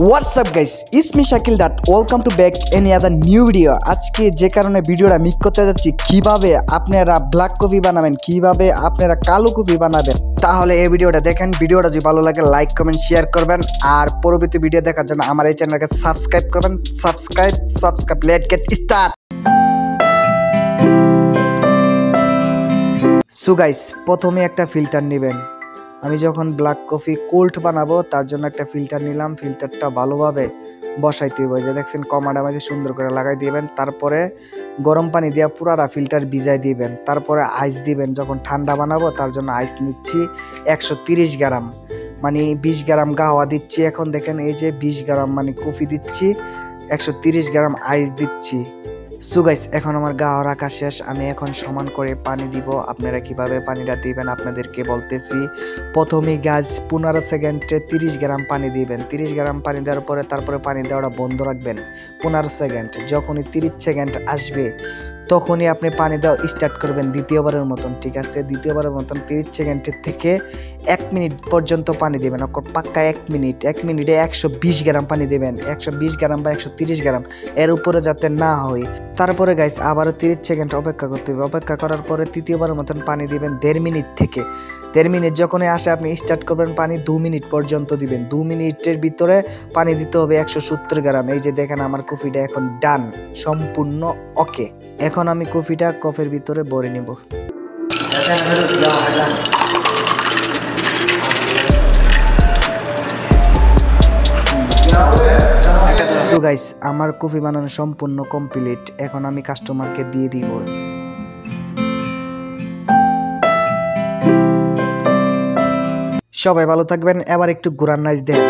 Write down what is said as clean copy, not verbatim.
WhatsApp guys, it's me Shakil that welcome to back any other new video. আজকে যে কারণে ভিডিওটা মেক করতে যাচ্ছি, কিভাবে আপনারা ব্ল্যাক কফি বানাবেন, কিভাবে আপনারা কালো কফি বানাবেন, তাহলে এই ভিডিওটা দেখেন। ভিডিওটা যদি ভালো লাগে লাইক কমেন্ট শেয়ার করবেন, আর পরবর্তী ভিডিও দেখার জন্য আমার এই চ্যানেলকে সাবস্ক্রাইব করবেন। Subscribe let's get start. So guys, প্রথমে একটা ফিল্টার নেবেন। আমি যখন ব্ল্যাক কফি কোল্ড বানাবো তার জন্য একটা ফিল্টার নিলাম। ফিল্টারটা ভালোভাবে বসাইতে হবে, যে দেখছেন কমাডা মাঝে সুন্দর করে লাগাই দিবেন। তারপরে গরম পানি দিয়ে পুরাটা ফিল্টার ভিজাই দিবেন। তারপরে আইস দিবেন। যখন ঠান্ডা বানাবো তার জন্য আইস নিচ্ছি 130 গ্রাম, মানে 20 গ্রাম গাওয়া দিচ্ছি। এখন দেখেন এই যে 20 গ্রাম মানে কফি দিচ্ছি, 130 গ্রাম আইস দিচ্ছি। সো গাইস, এখন আমার গাওয়া রাখা শেষ। আমি এখন সমান করে পানি দিব। আপনারা কিভাবে পানিটা দিবেন আপনাদেরকে বলতেছি। প্রথমে গ্যাস 15 সেকেন্ডে 30 গ্রাম পানি দিবেন। 30 গ্রাম পানি দেওয়ার পরে তারপরে পানি দেওয়াটা বন্ধ রাখবেন 15 সেকেন্ড। যখনই 30 সেকেন্ড আসবে তখনই আপনি পানি দেওয়া স্টার্ট করবেন দ্বিতীয়বারের মতন, ঠিক আছে? দ্বিতীয়বারের মতন 30 সেকেন্ডের থেকে 1 মিনিট পর্যন্ত পানি দেবেন। পাক্কা 1 মিনিটে 120 গ্রাম পানি দেবেন। 120 গ্রাম বা 130 গ্রাম, এর উপরে যাতে না হয়। তারপরে গাইস আবারও 30 সেকেন্ড অপেক্ষা করতে হবে। অপেক্ষা করার পরে তৃতীয়বারের মতন পানি দিবেন 1.5 মিনিট থেকে। 1.5 মিনিট যখনই আসে আপনি স্টার্ট করবেন পানি 2 মিনিট পর্যন্ত দিবেন। 2 মিনিটের ভিতরে পানি দিতে হবে 170 গ্রাম। এই যে দেখেন আমার কফিটা এখন ডান, সম্পূর্ণ ওকে। এখন আমি কফিটা কাপের ভিতরে ভরে নিব। সো গাইস, আমার কফি বানানো সম্পূর্ণ কমপ্লিট। এখন আমি কাস্টমারকে দিয়ে দিব। সবাই ভালো থাকবেন। এবার একটু ঘোরার নাইস দেন।